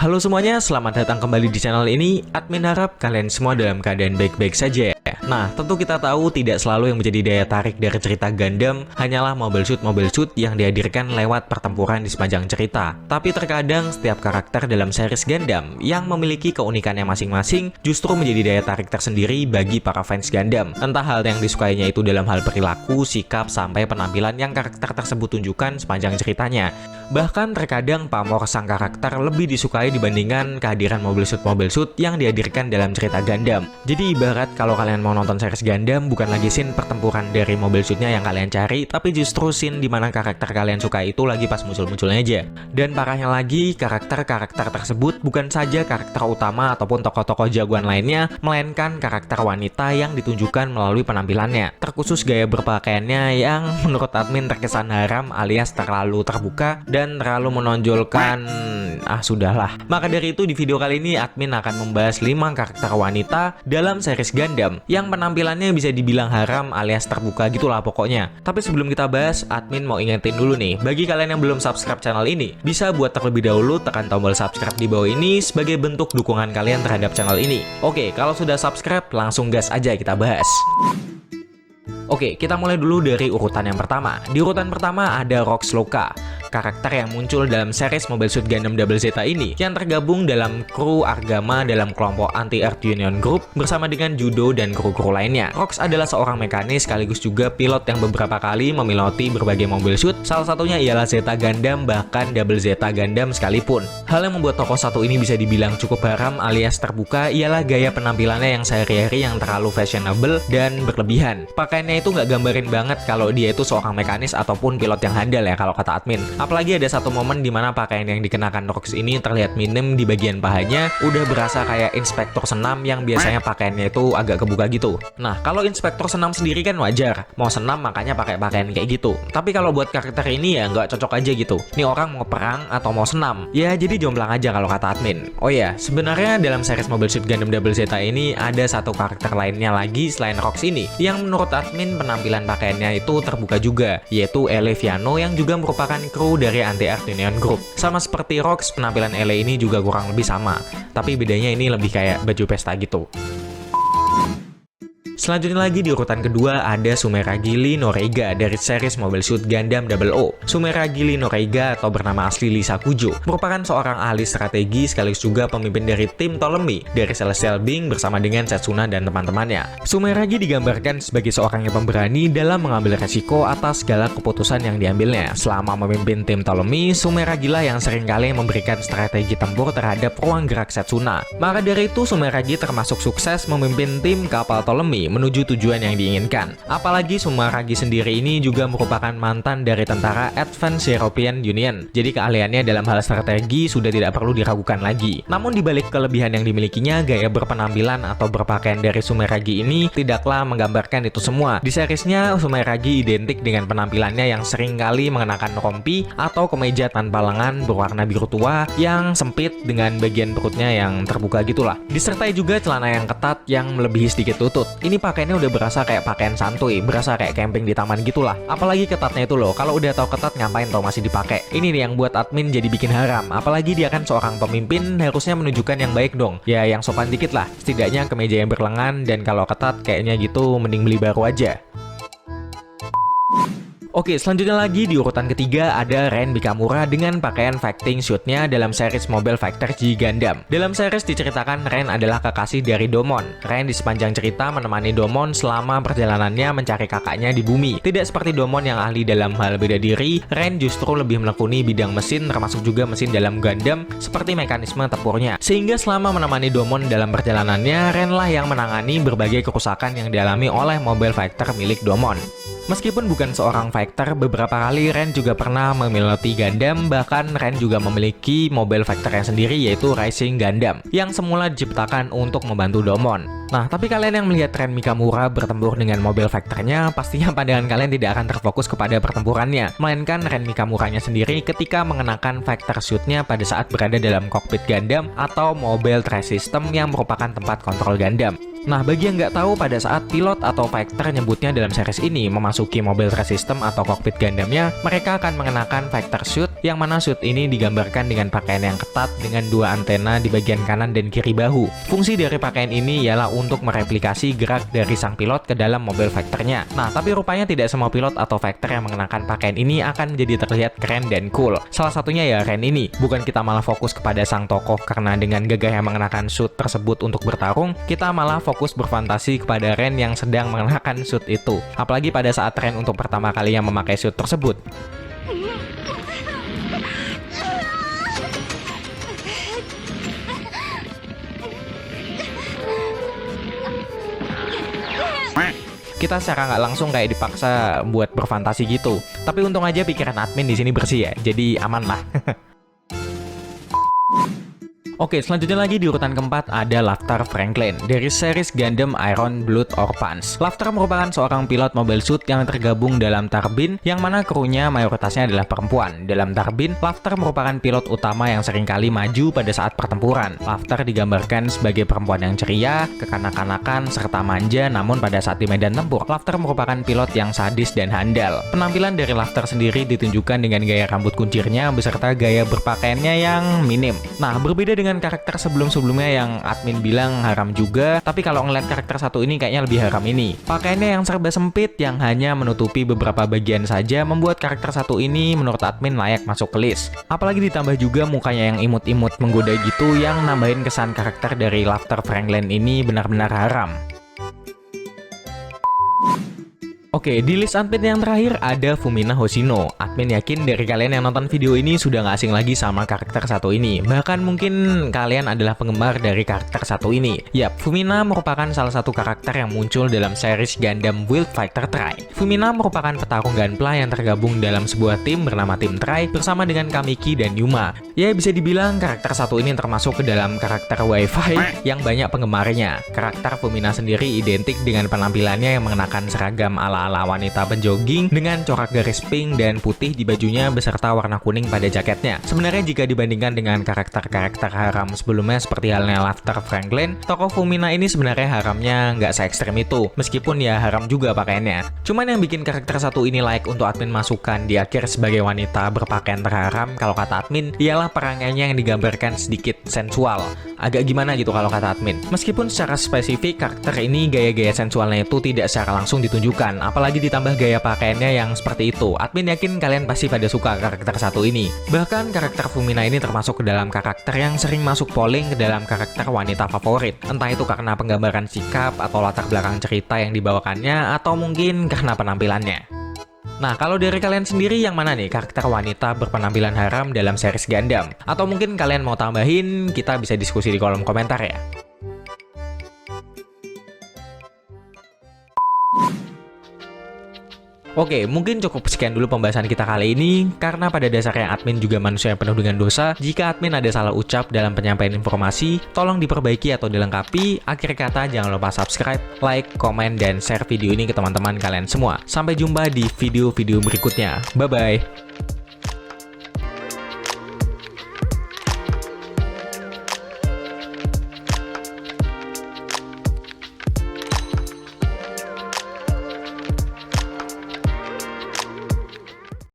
Halo semuanya, selamat datang kembali di channel ini. Admin harap kalian semua dalam keadaan baik-baik saja ya. Nah, tentu kita tahu tidak selalu yang menjadi daya tarik dari cerita Gundam hanyalah mobile suit yang dihadirkan lewat pertempuran di sepanjang cerita. Tapi terkadang setiap karakter dalam series Gundam yang memiliki keunikannya masing-masing justru menjadi daya tarik tersendiri bagi para fans Gundam. Entah hal yang disukainya itu dalam hal perilaku, sikap, sampai penampilan yang karakter tersebut tunjukkan sepanjang ceritanya. Bahkan terkadang pamor sang karakter lebih disukai dibandingkan kehadiran mobile suit yang dihadirkan dalam cerita Gundam. Jadi ibarat kalau kalian mau nonton series Gundam, bukan lagi scene pertempuran dari mobile suitnya yang kalian cari, tapi justru scene dimana karakter kalian suka itu lagi pas muncul-munculnya aja. Dan parahnya lagi, karakter-karakter tersebut bukan saja karakter utama ataupun tokoh-tokoh jagoan lainnya, melainkan karakter wanita yang ditunjukkan melalui penampilannya. Terkhusus gaya berpakaiannya yang menurut admin terkesan haram alias terlalu terbuka dan terlalu menonjolkan sudahlah. Maka dari itu di video kali ini admin akan membahas 5 karakter wanita dalam series Gundam yang penampilannya bisa dibilang haram alias terbuka gitulah pokoknya. Tapi sebelum kita bahas, admin mau ingetin dulu nih, bagi kalian yang belum subscribe channel ini, bisa buat terlebih dahulu tekan tombol subscribe di bawah ini sebagai bentuk dukungan kalian terhadap channel ini. Oke, kalau sudah subscribe langsung gas aja kita bahas. Oke, kita mulai dulu dari urutan yang pertama. Di urutan pertama ada Rox Loka, karakter yang muncul dalam series Mobile Suit Gundam Double Zeta ini, yang tergabung dalam kru Argama dalam kelompok Anti-Earth Union Group bersama dengan Judo dan kru-kru lainnya. Rox adalah seorang mekanis sekaligus juga pilot yang beberapa kali memiloti berbagai mobile suit, salah satunya ialah Zeta Gundam bahkan Double Zeta Gundam sekalipun. Hal yang membuat tokoh satu ini bisa dibilang cukup haram alias terbuka ialah gaya penampilannya yang sehari-hari yang terlalu fashionable dan berlebihan. Pakaiannya itu nggak gambarin banget kalau dia itu seorang mekanis ataupun pilot yang handal ya kalau kata admin. Apalagi ada satu momen dimana pakaian yang dikenakan Rox ini terlihat minim di bagian pahanya, udah berasa kayak inspektur senam yang biasanya pakaiannya itu agak kebuka gitu. Nah, kalau inspektur senam sendiri kan wajar, mau senam makanya pakai pakaian kayak gitu. Tapi kalau buat karakter ini ya nggak cocok aja gitu. Ini orang mau perang atau mau senam? Ya jadi jomplang aja kalau kata admin. Oh ya, sebenarnya dalam series Mobile Suit Gundam Double Zeta ini ada satu karakter lainnya lagi selain Rox ini, yang menurut admin penampilan pakaiannya itu terbuka juga, yaitu Ele Viano yang juga merupakan kru dari Anti-Earth Union Group. Sama seperti Rox, penampilan Ele ini juga kurang lebih sama, tapi bedanya ini lebih kayak baju pesta gitu. Selanjutnya lagi di urutan kedua ada Sumeragi Lee Noreiga dari series Mobile Suit Gundam 00. Sumeragi Lee Noreiga atau bernama asli Lisa Kujo merupakan seorang ahli strategi sekaligus juga pemimpin dari tim Ptolemy dari Celestial Being bersama dengan Setsuna dan teman-temannya. Sumeragi digambarkan sebagai seorang yang pemberani dalam mengambil resiko atas segala keputusan yang diambilnya. Selama memimpin tim Ptolemy, Sumeragi lah yang seringkali memberikan strategi tempur terhadap ruang gerak Setsuna. Maka dari itu Sumeragi termasuk sukses memimpin tim kapal Ptolemy menuju tujuan yang diinginkan. Apalagi Sumeragi sendiri ini juga merupakan mantan dari tentara Advanced European Union. Jadi keahliannya dalam hal strategi sudah tidak perlu diragukan lagi. Namun dibalik kelebihan yang dimilikinya, gaya berpenampilan atau berpakaian dari Sumeragi ini tidaklah menggambarkan itu semua. Di seriesnya Sumeragi identik dengan penampilannya yang seringkali mengenakan rompi atau kemeja tanpa lengan berwarna biru tua yang sempit dengan bagian perutnya yang terbuka gitulah. Disertai juga celana yang ketat yang melebihi sedikit lutut. Ini pakaiannya udah berasa kayak pakaian santuy, berasa kayak camping di taman gitulah. Apalagi ketatnya itu loh, kalau udah tahu ketat ngapain tau masih dipakai. Ini nih yang buat admin jadi bikin haram. Apalagi dia kan seorang pemimpin, harusnya menunjukkan yang baik dong. Ya yang sopan dikit lah, setidaknya kemeja yang berlengan, dan kalau ketat kayaknya gitu mending beli baru aja. Oke, selanjutnya lagi di urutan ketiga ada Ren Bikamura dengan pakaian fighting suitnya dalam series Mobile Fighter G Gundam. Dalam series diceritakan Ren adalah kekasih dari Domon. Ren di sepanjang cerita menemani Domon selama perjalanannya mencari kakaknya di bumi. Tidak seperti Domon yang ahli dalam hal bela diri, Ren justru lebih menekuni bidang mesin termasuk juga mesin dalam Gundam seperti mekanisme tempurnya. Sehingga selama menemani Domon dalam perjalanannya, Ren lah yang menangani berbagai kerusakan yang dialami oleh Mobile Fighter milik Domon. Meskipun bukan seorang fighter, beberapa kali Ren juga pernah memiloti Gundam, bahkan Ren juga memiliki mobile fighter yang sendiri yaitu Rising Gundam, yang semula diciptakan untuk membantu Domon. Nah, tapi kalian yang melihat Ren Bikamura bertempur dengan mobile fighternya, pastinya pandangan kalian tidak akan terfokus kepada pertempurannya, melainkan Ren Bikamuranya sendiri ketika mengenakan fighter suit-nya pada saat berada dalam kokpit Gundam atau Mobile Trace System yang merupakan tempat kontrol Gundam. Nah, bagi yang nggak tahu, pada saat pilot atau fighter nyebutnya dalam series ini memasuki mobil race system atau kokpit Gundamnya, mereka akan mengenakan fighter suit, yang mana suit ini digambarkan dengan pakaian yang ketat dengan 2 antena di bagian kanan dan kiri bahu. Fungsi dari pakaian ini ialah untuk mereplikasi gerak dari sang pilot ke dalam mobil fighternya. Nah, tapi rupanya tidak semua pilot atau fighter yang mengenakan pakaian ini akan menjadi terlihat keren dan cool. Salah satunya ya Ren ini. Bukan kita malah fokus kepada sang tokoh karena dengan gagah yang mengenakan suit tersebut untuk bertarung, kita malah fokus berfantasi kepada Ren yang sedang mengenakan suit itu. Apalagi pada saat Ren untuk pertama kalinya memakai suit tersebut. Kita secara nggak langsung kayak dipaksa buat berfantasi gitu. Tapi untung aja pikiran admin di sini bersih ya, jadi aman lah. Oke, selanjutnya lagi di urutan keempat ada Laftar Franklin dari series Gundam Iron Blood Orphans. Laftar merupakan seorang pilot mobile suit yang tergabung dalam Tarbin, yang mana krunya mayoritasnya adalah perempuan. Dalam Tarbin, Laftar merupakan pilot utama yang seringkali maju pada saat pertempuran. Laftar digambarkan sebagai perempuan yang ceria, kekanak-kanakan, serta manja, namun pada saat di medan tempur, Laftar merupakan pilot yang sadis dan handal. Penampilan dari Laftar sendiri ditunjukkan dengan gaya rambut kuncirnya beserta gaya berpakaiannya yang minim. Nah, berbeda dengan karakter sebelum-sebelumnya yang admin bilang haram juga, tapi kalau ngeliat karakter satu ini kayaknya lebih haram ini. Pakaiannya yang serba sempit yang hanya menutupi beberapa bagian saja membuat karakter satu ini menurut admin layak masuk ke list. Apalagi ditambah juga mukanya yang imut-imut menggoda gitu yang nambahin kesan karakter dari Laftar Franklin ini benar-benar haram. Oke, di list admin yang terakhir ada Fumina Hoshino. Admin yakin dari kalian yang nonton video ini sudah nggak asing lagi sama karakter satu ini. Bahkan mungkin kalian adalah penggemar dari karakter satu ini. Yap, Fumina merupakan salah satu karakter yang muncul dalam series Gundam Wild Fighter Tri. Fumina merupakan petarung Gunpla yang tergabung dalam sebuah tim bernama Tim Tri bersama dengan Kamiki dan Yuma. Ya, bisa dibilang karakter satu ini termasuk ke dalam karakter Wi-Fi yang banyak penggemarnya. Karakter Fumina sendiri identik dengan penampilannya yang mengenakan seragam ala wanita penjogging dengan corak garis pink dan putih di bajunya beserta warna kuning pada jaketnya. Sebenarnya jika dibandingkan dengan karakter-karakter haram sebelumnya seperti halnya Laftar Franklin, tokoh Fumina ini sebenarnya haramnya nggak se-ekstrem itu, meskipun ya haram juga pakaiannya. Cuman yang bikin karakter satu ini layak untuk admin masukkan di akhir sebagai wanita berpakaian terharam kalau kata admin, ialah perangainya yang digambarkan sedikit sensual. Agak gimana gitu kalau kata admin. Meskipun secara spesifik karakter ini gaya-gaya sensualnya itu tidak secara langsung ditunjukkan, apalagi ditambah gaya pakaiannya yang seperti itu. Admin yakin kalian pasti pada suka karakter satu ini. Bahkan karakter Fumina ini termasuk ke dalam karakter yang sering masuk polling ke dalam karakter wanita favorit. Entah itu karena penggambaran sikap atau latar belakang cerita yang dibawakannya, atau mungkin karena penampilannya. Nah, kalau dari kalian sendiri yang mana nih karakter wanita berpenampilan haram dalam series Gundam? Atau mungkin kalian mau tambahin, kita bisa diskusi di kolom komentar ya. Oke, mungkin cukup sekian dulu pembahasan kita kali ini, karena pada dasarnya admin juga manusia yang penuh dengan dosa. Jika admin ada salah ucap dalam penyampaian informasi, tolong diperbaiki atau dilengkapi. Akhir kata, jangan lupa subscribe, like, komen, dan share video ini ke teman-teman kalian semua. Sampai jumpa di video-video berikutnya. Bye-bye!